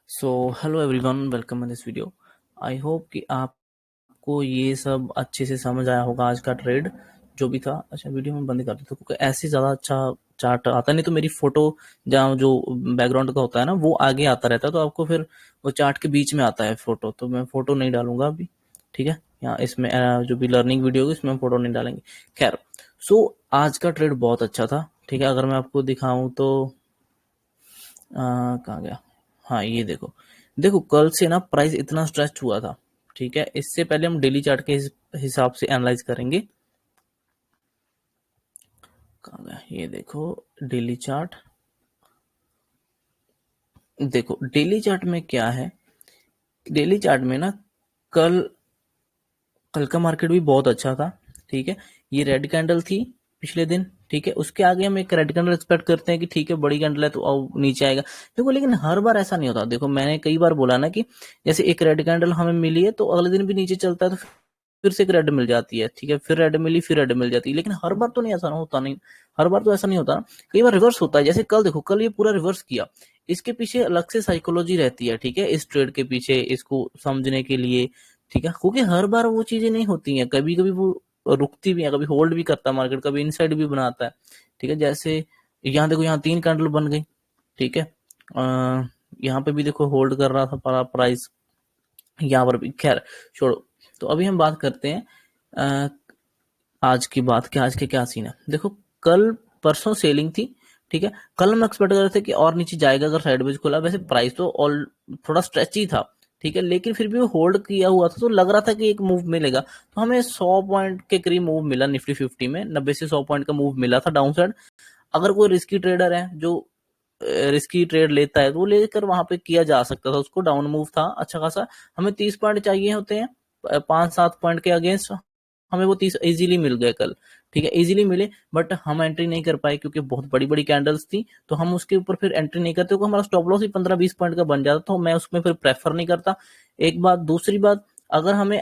So hello everyone, welcome in this video. I hope कि आपको ये सब अच्छे से समझ आया होगा आज का ट्रेड जो भी था। अच्छा, वीडियो में बंद कर देता हूँ क्योंकि ऐसे ज़्यादा अच्छा चार्ट आता नहीं तो मेरी फोटो जहाँ जो बैकग्राउंड का होता है ना वो आगे आता रहता है, तो आपको फिर वो चार्ट के बीच में आता है फोटो, तो मैं फोटो नहीं डालूंगा अभी। ठीक है, यहाँ इसमें जो भी लर्निंग वीडियो होगी इसमें हम फोटो नहीं डालेंगे। खैर, सो आज का ट्रेड बहुत अच्छा था। ठीक है, अगर मैं आपको दिखाऊं तो कहाँ गया। हाँ, ये देखो देखो कल से ना प्राइस इतना स्ट्रेच हुआ था। ठीक है, इससे पहले हम डेली चार्ट के हिसाब से एनालाइज करेंगे। कहाँ गया, ये देखो डेली चार्ट। देखो डेली चार्ट में क्या है, डेली चार्ट में ना कल कल का मार्केट भी बहुत अच्छा था। ठीक है, ये रेड कैंडल थी पिछले दिन। ठीक है, उसके आगे हम एक रेड कैंडल एक्सपेक्ट करते हैं कि ठीक है बड़ी कैंडल है तो अब नीचे आएगा। देखो लेकिन हर बार ऐसा नहीं होता। देखो मैंने कई बार बोला ना कि जैसे एक रेड कैंडल हमें मिली है तो अगले दिन भी नीचे चलता है तो फिर से एक रेड मिल जाती है। ठीक है, फिर रेड मिली, फिर रेड मिल जाती है, लेकिन हर बार तो नहीं ऐसा होता। नहीं, हर बार तो ऐसा नहीं होता ना। कई बार रिवर्स होता है, जैसे कल देखो, कल ये पूरा रिवर्स किया। इसके पीछे अलग से साइकोलॉजी रहती है। ठीक है, इस ट्रेड के पीछे इसको समझने के लिए। ठीक है, क्योंकि हर बार वो चीजें नहीं होती हैं, कभी कभी वो रुकती भी है, कभी होल्ड भी करता है मार्केट, कभी इनसाइड भी बनाता है। ठीक है, जैसे यहाँ देखो, यहाँ 3 कैंडल बन गई। ठीक है, यहाँ पे भी देखो होल्ड कर रहा था प्राइस, यहाँ पर भी। खैर छोड़ो, तो अभी हम बात करते हैं अ, आज की बात कि आज के क्या सीन है। देखो कल परसों सेलिंग थी। ठीक है, कल हम एक्सपेक्ट कर रहे थे कि और नीचे जाएगा अगर साइडवेज खुला। वैसे प्राइस तो ऑल थोड़ा स्ट्रेच ही था। ठीक है, लेकिन फिर भी वो होल्ड किया हुआ था तो लग रहा था कि एक मूव मिलेगा। तो हमें 100 पॉइंट के करीब मूव मिला निफ्टी 50 में, 90 से 100 पॉइंट का मूव मिला था डाउन साइड। अगर कोई रिस्की ट्रेडर है जो रिस्की ट्रेड लेता है तो वो लेकर वहां पे किया जा सकता था, उसको डाउन मूव था अच्छा खासा। हमें 30 पॉइंट चाहिए होते हैं 5-7 पॉइंट के अगेंस्ट, हमें वो 30 इजीली मिल गए कल। ठीक है, इजीली मिले, बट हम एंट्री नहीं कर पाए क्योंकि बहुत बड़ी बड़ी कैंडल्स थी, तो हम उसके ऊपर फिर एंट्री नहीं करते क्योंकि हमारा स्टॉप लॉस ही 15-20 पॉइंट का बन जाता, तो मैं उसमें फिर प्रेफर नहीं करता। एक बात, दूसरी बात, अगर हमें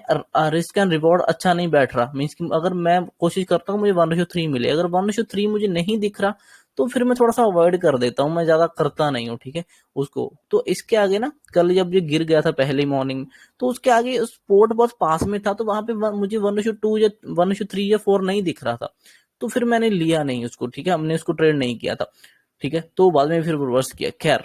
रिस्क एंड रिवॉर्ड अच्छा नहीं बैठ रहा, मीन्स अगर मैं कोशिश करता हूँ मुझे 1:3 मिले, अगर 1:3 मुझे नहीं दिख रहा तो फिर मैं थोड़ा सा अवॉइड कर देता हूँ, मैं ज्यादा करता नहीं हूँ। ठीक है, उसको तो इसके आगे ना, कल जब ये गिर गया था पहले मॉर्निंग, तो उसके आगे स्पोर्ट बहुत पास में था, तो वहां पे मुझे 1:2 या 1:3 या 4 नहीं दिख रहा था, तो फिर मैंने लिया नहीं उसको। ठीक है, हमने उसको ट्रेड नहीं किया था। ठीक है, तो बाद में फिर रिवर्स किया। खैर,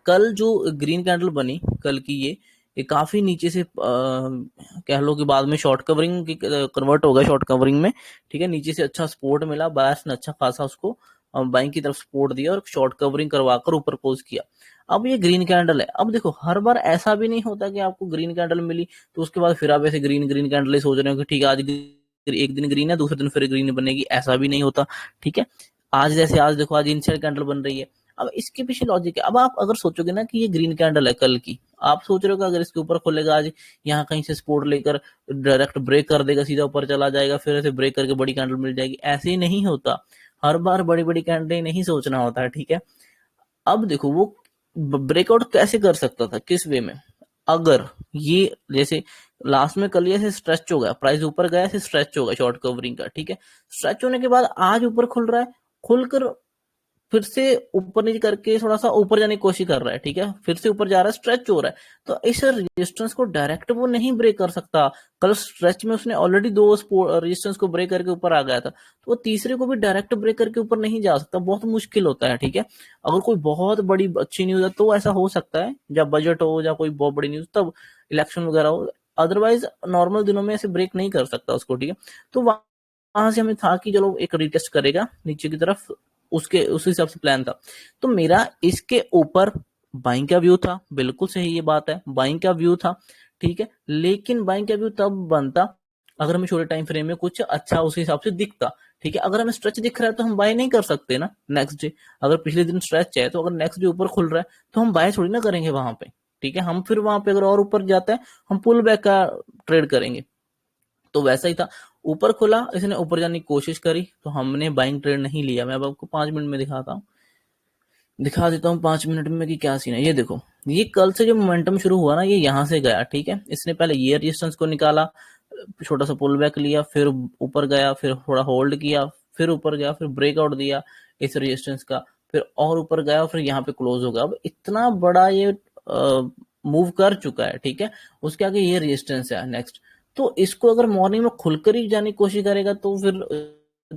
कल जो ग्रीन कैंडल बनी कल की, ये काफी नीचे से कह लो कि बाद में शॉर्ट कवरिंग की कन्वर्ट हो गया शॉर्ट कवरिंग में। ठीक है, नीचे से अच्छा सपोर्ट मिला, बायर्स ने अच्छा खासा उसको बाइंग की तरफ सपोर्ट दिया और शॉर्ट कवरिंग करवाकर ऊपर क्लोज किया। अब ये ग्रीन कैंडल है। अब देखो हर बार ऐसा भी नहीं होता कि आपको ग्रीन कैंडल मिली तो उसके बाद फिर आप ऐसे ग्रीन ग्रीन कैंडल ही सोच रहे हो कि ठीक है आज एक दिन ग्रीन है दूसरे दिन फिर ग्रीन बनेगी, ऐसा भी नहीं होता। ठीक है, आज जैसे आज देखो, आज इनसाइड कैंडल बन रही है। अब इसके पीछे लॉजिक है। अब आप अगर सोचोगे ना कि ये ग्रीन कैंडल है कल की, आप सोच रहे हो कि अगर इसके ऊपर खुलेगा आज, यहाँ कहीं से सपोर्ट लेकर डायरेक्ट ब्रेक कर देगा, सीधा ऊपर चला जाएगा, फिर ऐसे ब्रेक करके बड़ी कैंडल मिल जाएगी, ऐसे ही नहीं होता। हर बार बड़ी बड़ी कैंडल नहीं सोचना होता है। ठीक है, अब देखो वो ब्रेकआउट कैसे कर सकता था, किस वे में, अगर ये जैसे लास्ट में कल ऐसे स्ट्रेच हो गया, प्राइस ऊपर गया, ऐसे स्ट्रेच हो गया शॉर्ट कवरिंग का। ठीक है, स्ट्रेच होने के बाद आज ऊपर खुल रहा है, खुलकर फिर से ऊपर नीचे करके थोड़ा सा ऊपर जाने की कोशिश कर रहा है। ठीक है, फिर से ऊपर जा रहा है, स्ट्रेच हो रहा है, तो इस रेजिस्टेंस को डायरेक्ट वो नहीं ब्रेक कर सकता। कल स्ट्रेच में उसने ऑलरेडी 2 रेजिस्टेंस को ब्रेक करके ऊपर आ गया था, तो वो तीसरे को भी डायरेक्ट ब्रेक करके ऊपर नहीं जा सकता, बहुत मुश्किल होता है। ठीक है, अगर कोई बहुत बड़ी अच्छी न्यूज है तो ऐसा हो सकता है, जब बजट हो या कोई बहुत बड़ी न्यूज, तब इलेक्शन वगैरह हो, अदरवाइज नॉर्मल दिनों में ऐसे ब्रेक नहीं कर सकता उसको। ठीक है, तो वहां से हमें था कि चलो एक रिटेस्ट करेगा नीचे की तरफ, उसके उस हिसाब से प्लान था। तो मेरा इसके ऊपर बाइंग का व्यू था, बिल्कुल सही ये बात है, बाइंग का व्यू था। ठीक है, लेकिन बाइंग का व्यू तब बनता अगर हमें छोटे टाइम फ्रेम में कुछ अच्छा उस हिसाब से दिखता। ठीक है, अगर हमें स्ट्रेच दिख रहा है तो हम बाय नहीं कर सकते ना नेक्स्ट डे। अगर पिछले दिन स्ट्रेच है तो अगर नेक्स्ट डे ऊपर खुल रहा है तो हम बाय थोड़ी ना करेंगे वहां पे। ठीक है, हम फिर वहां पे अगर और ऊपर जाता है हम पुल बैक का ट्रेड करेंगे। तो वैसा ही था, ऊपर खुला, इसने ऊपर जाने की कोशिश करी तो हमने बाइंग ट्रेड नहीं लिया। मैं अब आपको 5 मिनट में दिखा देता हूँ 5 मिनट में कि क्या सीन है। ये देखो, ये कल से जो मोमेंटम शुरू हुआ ना, ये यहाँ से गया। ठीक है, इसने पहले ये रेजिस्टेंस को निकाला, छोटा सा पुल बैक लिया, फिर ऊपर गया, फिर थोड़ा होल्ड किया, फिर ऊपर गया, फिर ब्रेकआउट दिया इस रेजिस्टेंस का, फिर और ऊपर गया, फिर यहाँ पे क्लोज हो गया। अब इतना बड़ा ये मूव कर चुका है, ठीक है। उसके आगे ये रेजिस्टेंस है नेक्स्ट। तो इसको अगर मॉर्निंग में खुलकर ही जाने की कोशिश करेगा तो फिर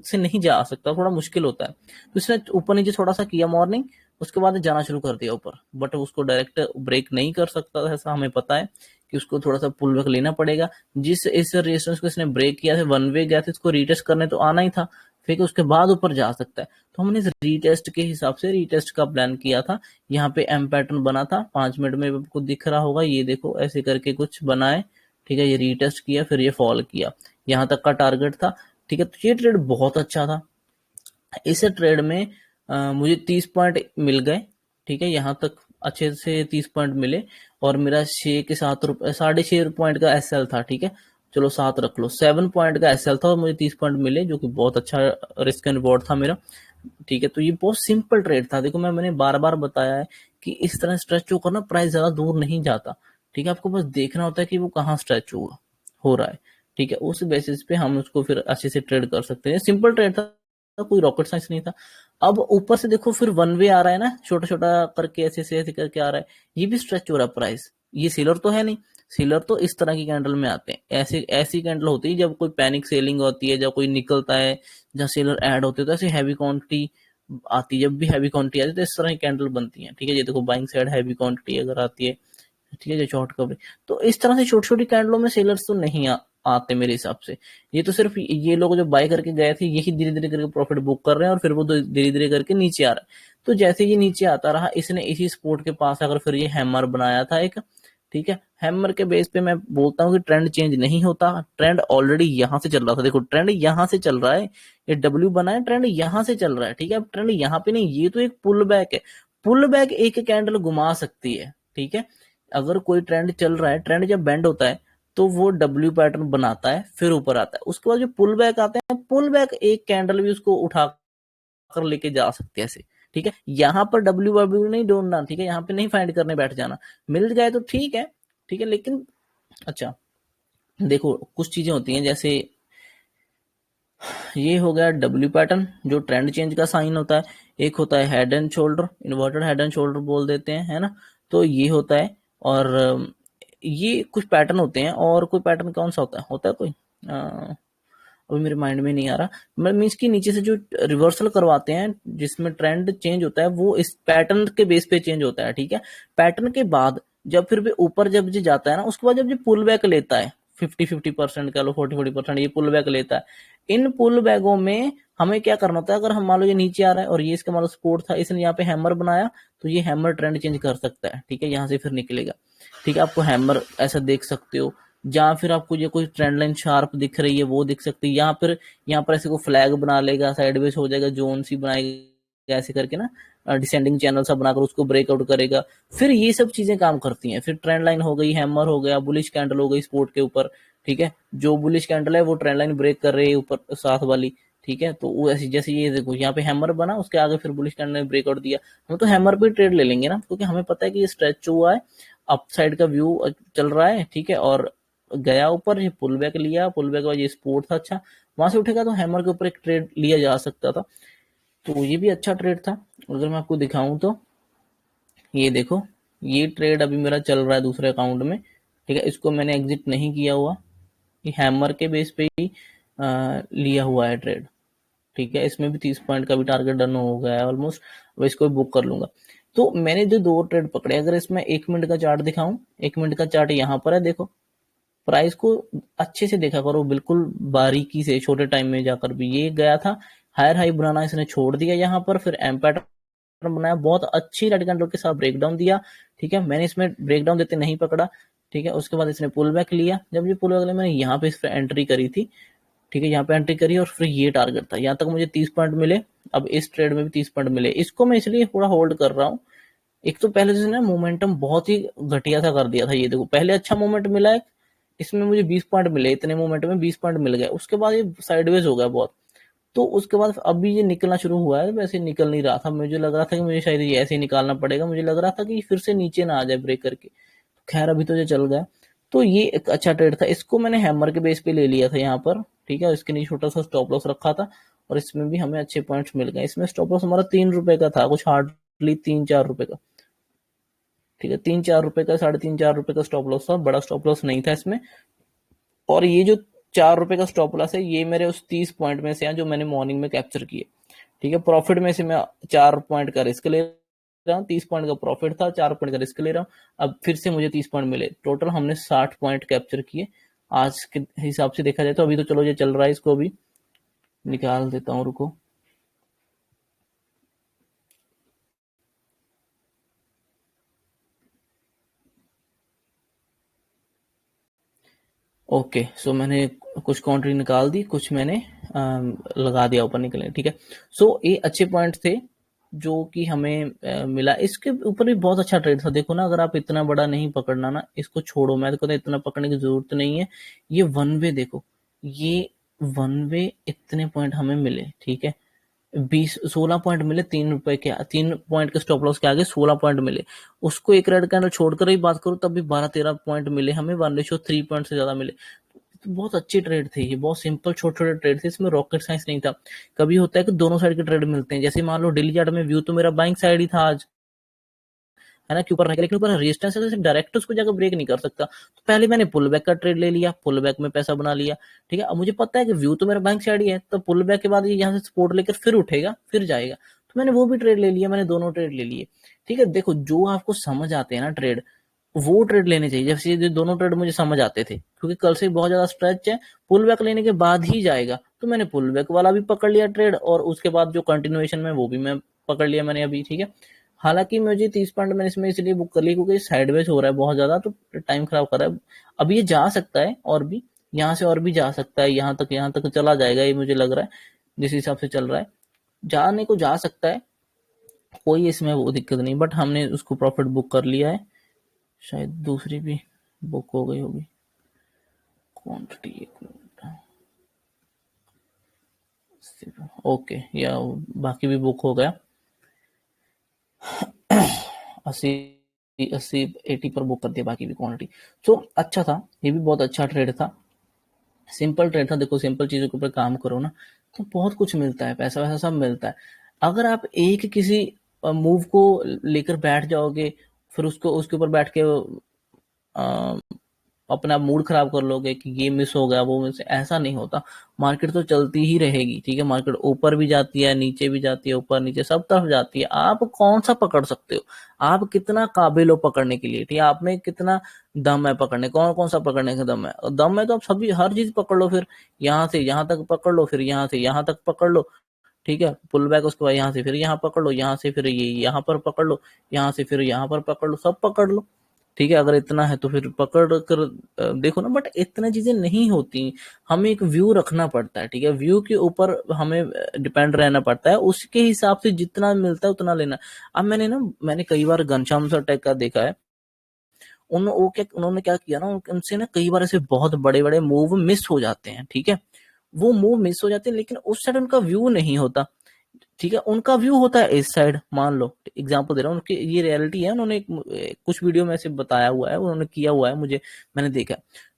से नहीं जा सकता, थोड़ा मुश्किल होता है। तो इसने ऊपर नीचे थोड़ा सा किया मॉर्निंग, उसके बाद जाना शुरू कर दिया ऊपर, बट उसको डायरेक्ट ब्रेक नहीं कर सकता था, ऐसा हमें पता है कि उसको थोड़ा सा पुल बैक लेना पड़ेगा। जिस इस रेजिस्टेंस को इसने ब्रेक किया था, वन वे गया था, इसको रीटेस्ट करने तो आना ही था, फिर उसके बाद ऊपर जा सकता है। तो हमने इस रीटेस्ट के हिसाब से रीटेस्ट का प्लान किया था। यहाँ पे एम पैटर्न बना था, 5 मिनट में आपको दिख रहा होगा, ये देखो ऐसे करके कुछ बनाए, ठीक है। ये रीटेस्ट किया, फिर ये फॉल किया, यहाँ तक का टारगेट था, ठीक है। तो ये ट्रेड बहुत अच्छा था। इस ट्रेड में मुझे 30 पॉइंट मिल गए, ठीक है। यहाँ तक अच्छे से 30 पॉइंट मिले, और मेरा 6 के 7 रुपए 6.5 पॉइंट का एसएल था, ठीक है। चलो 7 रख लो, 7 पॉइंट का एसएल था और मुझे 30 पॉइंट मिले, जो कि बहुत अच्छा रिस्क एंड रिवॉर्ड था मेरा, ठीक है। तो ये बहुत सिंपल ट्रेड था। देखो मैंने बार बार बताया है कि इस तरह स्ट्रेच होकर ना प्राइस ज्यादा दूर नहीं जाता, ठीक है। आपको बस देखना होता है कि वो कहाँ स्ट्रेच होगा हो रहा है, ठीक है। उस बेसिस पे हम उसको फिर अच्छे से ट्रेड कर सकते हैं। सिंपल ट्रेड था, कोई रॉकेट साइंस नहीं था। अब ऊपर से देखो फिर वन वे आ रहा है ना, छोटा छोटा करके ऐसे से ऐसे करके आ रहा है, ये भी स्ट्रेच हो रहा है प्राइस। ये सेलर तो है नहीं, सेलर तो इस तरह की कैंडल में आते हैं, ऐसे ऐसी कैंडल होती है जब कोई पैनिक सेलिंग होती है, जब कोई निकलता है, जहाँ सेलर ऐड होते हैं, तो ऐसी हैवी क्वांटिटी आती है। जब भी हैवी क्वांटिटी आती है तो इस तरह की कैंडल बनती है, ठीक है। ये देखो बाइंग साइड हैवी क्वांटिटी अगर आती है, ठीक है, जो शॉर्ट कवरिंग, तो इस तरह से छोटी छोटी कैंडलों में सेलर्स तो नहीं आते मेरे हिसाब से। ये तो सिर्फ ये लोग जो बाय करके गए थे यही धीरे धीरे करके प्रॉफिट बुक कर रहे हैं, और फिर वो धीरे धीरे करके नीचे आ रहा है। तो जैसे ये नीचे आता रहा, इसने इसी सपोर्ट के पास अगर फिर ये हैमर बनाया था एक, ठीक है। हैमर के बेस पे मैं बोलता हूँ कि ट्रेंड चेंज नहीं होता, ट्रेंड ऑलरेडी यहां से चल रहा था, देखो ट्रेंड यहां से चल रहा है, ये डब्ल्यू बना है, ट्रेंड यहां से चल रहा है, ठीक है। अब ट्रेंड यहाँ पे नहीं, ये तो एक पुल बैक है, पुल बैक एक कैंडल घुमा सकती है, ठीक है। अगर कोई ट्रेंड चल रहा है, ट्रेंड जब बेंड होता है तो वो डब्ल्यू पैटर्न बनाता है, फिर ऊपर आता है, उसके बाद जो पुल बैक आते हैं, पुल बैक एक कैंडल भी उसको उठा कर लेके जा सकते हैं ऐसे, ठीक है। यहाँ पर डब्ल्यू डब्ल्यू नहीं ढूंढना, ठीक है, यहाँ पे नहीं फाइंड करने बैठ जाना, मिल जाए तो ठीक है, ठीक है। लेकिन अच्छा देखो कुछ चीजें होती हैं, जैसे ये हो गया डब्ल्यू पैटर्न जो ट्रेंड चेंज का साइन होता है, एक होता है head and shoulder, inverted head and shoulder बोल देते हैं, है ना। तो ये होता है, और ये कुछ पैटर्न होते हैं, और कोई पैटर्न कौन सा होता है कोई अभी मेरे माइंड में नहीं आ रहा। मैं मीन्स की नीचे से जो रिवर्सल करवाते हैं जिसमें ट्रेंड चेंज होता है, वो इस पैटर्न के बेस पे चेंज होता है, ठीक है। पैटर्न के बाद जब फिर भी ऊपर जब जो जाता है ना, उसके बाद जब जो पुल बैक लेता है 50-50% कह लो, 40-40% ये पुल बैक लेता है। इन पुल बैगों में हमें क्या करना होता है, अगर हम मान लो ये नीचे आ रहा है और ये इसका मान लो सपोर्ट था, इसने यहाँ पे हैमर बनाया, तो ये हैमर ट्रेंड चेंज कर सकता है, ठीक है। यहाँ से फिर निकलेगा, ठीक है। आपको हैमर ऐसा देख सकते हो, जहां फिर आपको ये कोई ट्रेंड लाइन शार्प दिख रही है वो दिख सकती है। यहाँ पर ऐसे को फ्लैग बना लेगा, साइडवेज हो जाएगा, जोन सी बनाएगा ऐसे करके ना, डिसेंडिंग चैनल सा बनाकर उसको ब्रेकआउट करेगा। फिर ये सब चीजें काम करती हैं। फिर ट्रेंड लाइन हो गई, हैमर हो गया, बुलिश कैंडल हो गई सपोर्ट के ऊपर, ठीक है। जो बुलिश कैंडल है वो ट्रेंड लाइन ब्रेक कर रही है ऊपर साथ वाली, ठीक है। तो वो ऐसी जैसे ये देखो यहाँ पे हैमर बना, उसके आगे फिर बुलिश कैंडल ने ब्रेकआउट दिया, हम तो हैमर पे ट्रेड ले लेंगे ना, क्योंकि हमें पता है कि ये स्ट्रेच हुआ है, अप साइड का व्यू चल रहा है, ठीक है। और गया ऊपर, ये पुल बैक लिया, पुल बैक बाद ये सपोर्ट था अच्छा, वहां से उठेगा तो हैमर के ऊपर एक ट्रेड लिया जा सकता था। तो ये भी अच्छा ट्रेड था। अगर मैं आपको दिखाऊं तो ये देखो, ये ट्रेड अभी मेरा चल रहा है दूसरे अकाउंट में, ठीक है। इसको मैंने एग्जिट नहीं किया हुआ, ये हैमर के बेस पे ही लिया हुआ है ट्रेड, ठीक है। इसमें भी 30 पॉइंट का भी टारगेट डन हो गया है ऑलमोस्ट, अब इसको भी बुक कर लूंगा। तो मैंने जो दो ट्रेड पकड़े, अगर इसमें 1 मिनट का चार्ट दिखाऊं, 1 मिनट का चार्ट यहाँ पर है, देखो प्राइस को अच्छे से देखा करो, बिल्कुल बारीकी से, छोटे टाइम में जाकर भी। ये गया था हायर हाई बनाना, इसने छोड़ दिया यहाँ पर, फिर एम पैटर्न बनाया, बहुत अच्छी रेड कैंडल के साथ ब्रेकडाउन दिया, ठीक है। मैंने इसमें ब्रेकडाउन देते नहीं पकड़ा, ठीक है। उसके बाद इसने पुल बैक लिया, जब ये पुल बैक लिया मैंने यहाँ पे इस पर एंट्री करी थी, ठीक है। यहाँ पे एंट्री करी और फिर ये टारगेट था, यहाँ तक मुझे 30 पॉइंट मिले। अब इस ट्रेड में भी 30 पॉइंट मिले, इसको मैं इसलिए थोड़ा होल्ड कर रहा हूँ। एक तो पहले से ना मोमेंटम बहुत ही घटिया सा कर दिया था, ये देखो पहले अच्छा मोमेंट मिला है, इसमें मुझे 20 पॉइंट मिले, इतने मोमेंट में 20 पॉइंट मिल गए, उसके बाद ये साइडवेज हो गया बहुत। तो उसके बाद अभी ये निकलना शुरू हुआ है, वैसे निकल नहीं रहा था, मुझे लग रहा था कि मुझे शायद ये ऐसे ही निकालना पड़ेगा, मुझे लग रहा था कि फिर से नीचे ना आ जाए ब्रेक करके। खैर अभी तो ये चल गया। तो ये एक अच्छा ट्रेड था, इसको मैंने हैमर के बेस पे ले लिया था यहाँ पर, ठीक है। इसके नीचे छोटा सा स्टॉप लॉस रखा था, और इसमें भी हमें अच्छे पॉइंट्स मिल गए। इसमें स्टॉप लॉस हमारा 3 रुपए का था, कुछ हार्डली 3-4 रुपए का, ठीक है, 3-4 रुपए का, 3.5-4 रुपए का स्टॉप लॉस था, बड़ा स्टॉप लॉस नहीं था इसमें। और ये जो 4 रुपए का स्टॉप लॉस है, ये मेरे उस 30 पॉइंट में से है जो मैंने मॉर्निंग में कैप्चर किए। ठीक है, प्रॉफिट में से मैं 4 पॉइंट का रिस्क ले रहा हूँ, 30 पॉइंट का प्रॉफिट था, 4 पॉइंट का रिस्क ले रहा हूँ। अब फिर से मुझे 30 पॉइंट मिले, टोटल हमने 60 पॉइंट कैप्चर किए। आज के हिसाब से देखा जाए तो अभी तो चलो ये चल रहा है, इसको अभी निकाल देता हूँ, रुको। ओके, सो मैंने कुछ काउंट्री निकाल दी, कुछ मैंने लगा दिया ऊपर निकले। ठीक है, सो ये अच्छे पॉइंट थे जो कि हमें मिला। इसके ऊपर भी बहुत अच्छा ट्रेड था। देखो ना, अगर आप इतना बड़ा नहीं पकड़ना ना, इसको छोड़ो, मैं तो कहता इतना पकड़ने की जरूरत नहीं है। ये वन वे देखो, ये वन वे इतने पॉइंट हमें मिले। ठीक है, 16 पॉइंट मिले, 3 रुपए के, 3 पॉइंट के स्टॉप लॉस के आगे 16 पॉइंट मिले। उसको एक रेड कैंडल छोड़कर ही बात करूं तब भी 12-13 पॉइंट मिले हमें, 1:3 पॉइंट से ज्यादा मिले। तो बहुत अच्छे ट्रेड थे ये, बहुत सिंपल छोटे छोटे ट्रेड थे, इसमें रॉकेट साइंस नहीं था। कभी होता है कि दोनों साइड के ट्रेड मिलते हैं, जैसे मान लो डेली चार्ट में व्यू तो मेरा बाइंग साइड ही था आज, है ना, कि ऊपर रहेगा, लेकिन ऊपर रेजिस्टेंस है तो डायरेक्ट उसको जाकर ब्रेक नहीं कर सकता। तो पहले मैंने पुल बैक का ट्रेड ले लिया, पुल बैक में पैसा बना लिया। ठीक है, अब मुझे पता है कि व्यू तो मेरा बैंक साइड ही है, तो पुल बैक के बाद ये यहाँ से सपोर्ट लेकर फिर उठेगा, फिर जाएगा। तो मैंने वो भी ट्रेड ले लिया, मैंने दोनों ट्रेड ले लिए। ठीक है, देखो जो आपको समझ आते हैं ना ट्रेड, वो ट्रेड लेने चाहिए। जैसे ये दोनों ट्रेड मुझे समझ आते थे, क्योंकि कल से बहुत ज्यादा स्ट्रेच है, पुल बैक लेने के बाद ही जाएगा, तो मैंने पुल बैक वाला भी पकड़ लिया ट्रेड, और उसके बाद जो कंटिन्यूएशन में वो भी मैं पकड़ लिया मैंने अभी। ठीक है, हालांकि मुझे 30 पॉइंट मैंने इसमें इसलिए बुक कर ली क्योंकि साइडवेज हो रहा है बहुत ज्यादा, तो टाइम खराब कर रहा है। अब ये जा सकता है और भी, यहाँ से और भी जा सकता है, यहाँ तक चला जाएगा, ये मुझे लग रहा है जिस हिसाब से चल रहा है। जाने को जा सकता है, कोई इसमें वो दिक्कत नहीं, बट हमने उसको प्रॉफिट बुक कर लिया है। शायद दूसरी भी बुक हो गई होगी क्वांटिटी। ओके, या बाकी भी बुक हो गया। 80 80 पर बुक कर दिया बाकी भी क्वांटिटी। तो अच्छा था, ये भी बहुत अच्छा ट्रेड था, सिंपल ट्रेड था। देखो सिंपल चीजों के ऊपर काम करो ना, तो बहुत कुछ मिलता है, पैसा वैसा सब मिलता है। अगर आप एक किसी मूव को लेकर बैठ जाओगे, फिर उसको उसके ऊपर बैठ के अ, अपना मूड खराब कर लोगे कि ये मिस हो गया, वो मिस, ऐसा नहीं होता। मार्केट तो चलती ही रहेगी। ठीक है, मार्केट ऊपर भी जाती है, नीचे भी जाती है, ऊपर नीचे सब तरफ जाती है। आप कौन सा पकड़ सकते हो, आप कितना काबिल हो पकड़ने के लिए, ठीक है, आप में कितना दम है पकड़ने, कौन कौन सा पकड़ने का दम है। दम है तो आप सभी हर चीज पकड़ लो, फिर यहाँ से यहाँ तक पकड़ लो, फिर यहाँ से यहाँ तक पकड़ लो। ठीक है, पुल बैक, उसके बाद यहाँ से फिर यहाँ पकड़ लो, यहाँ से फिर ये यहाँ पर पकड़ लो, यहाँ से फिर यहाँ पर पकड़ लो, सब पकड़ लो। ठीक है, अगर इतना है तो फिर पकड़ कर देखो ना, बट इतना चीजें नहीं होती। हमें एक व्यू रखना पड़ता है। ठीक है, व्यू के ऊपर हमें डिपेंड रहना पड़ता है, उसके हिसाब से जितना मिलता है उतना लेना। अब मैंने कई बार घनश्याम सर टेक का देखा है, उन्होंने क्या किया ना, उनसे ना कई बार ऐसे बहुत बड़े बड़े मूव मिस हो जाते हैं। ठीक है, वो मूव मिस हो जाते हैं, लेकिन उस साइड उनका व्यू नहीं होता। ठीक है, उनका व्यू होता है इस साइड, मान लो एग्जांपल दे रहा हूँ, उनकी ये रियलिटी है, उन्होंने कुछ वीडियो में ऐसे बताया हुआ है, उन्होंने किया हुआ है, मुझे मैंने देखा।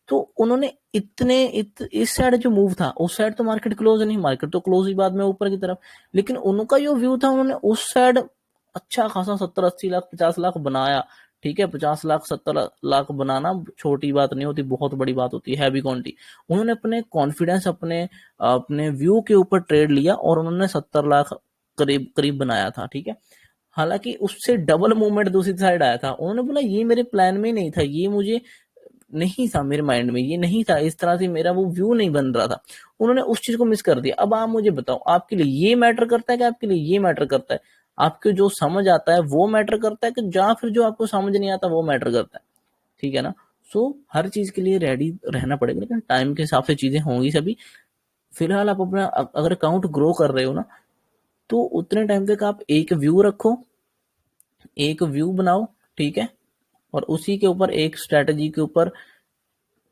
तो उन्होंने इस साइड जो मूव था, उस साइड तो मार्केट क्लोज नहीं, मार्केट तो क्लोज ही बाद में ऊपर की तरफ, लेकिन उनका जो व्यू था, उन्होंने उस साइड अच्छा खासा 70-80 लाख 50 लाख बनाया। ठीक है, 50 लाख 70 लाख बनाना छोटी बात नहीं होती, बहुत बड़ी बात होती है, हैवी क्वांटिटी। उन्होंने अपने कॉन्फिडेंस, अपने अपने व्यू के ऊपर ट्रेड लिया, और उन्होंने 70 लाख करीब करीब बनाया था। ठीक है, हालांकि उससे डबल मूवमेंट दूसरी साइड आया था। उन्होंने बोला ये मेरे प्लान में नहीं था, ये मुझे नहीं था, मेरे माइंड में ये नहीं था, इस तरह से मेरा वो व्यू नहीं बन रहा था। उन्होंने उस चीज को मिस कर दिया। अब आप मुझे बताओ, आपके लिए ये मैटर करता है कि आपके लिए ये मैटर करता है, आपको जो समझ आता है वो मैटर करता है, कि या फिर जो आपको समझ नहीं आता वो मैटर करता है। ठीक है ना, सो हर चीज के लिए रेडी रहना पड़ेगा, लेकिन टाइम के हिसाब से चीजें होंगी सभी। फिलहाल आप अपना अगर अकाउंट ग्रो कर रहे हो ना, तो उतने टाइम तक आप एक व्यू रखो, एक व्यू बनाओ। ठीक है, और उसी के ऊपर एक स्ट्रेटजी के ऊपर,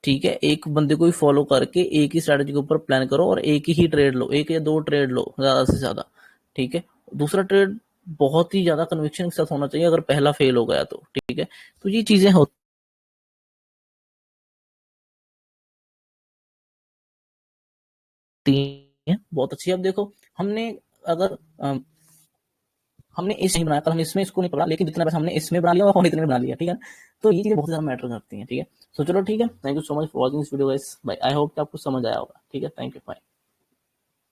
ठीक है, एक बंदे को ही फॉलो करके एक ही स्ट्रेटजी के ऊपर प्लान करो, और एक ही ट्रेड लो, एक या दो ट्रेड लो ज्यादा से ज्यादा। ठीक है, दूसरा ट्रेड बहुत ही ज्यादा कन्विक्शन के साथ होना चाहिए, अगर पहला फेल हो गया तो। ठीक है, तो ये चीजें होती हैं बहुत अच्छी। अब देखो, हमने अगर हमने इस नहीं बनाया, कल हमने इसमें इसको नहीं पकड़ा, लेकिन जितना पैसा हमने इसमें बना लिया और इतने में बना लिया, ठीक है। तो ये चीजें बहुत ज्यादा मैटर करती हैं, ठीक है। तो चलो ठीक है, thank you so much for watching this video guys, bye. I hope कि आपको समझ आया होगा, ठीक है। Thank you, bye.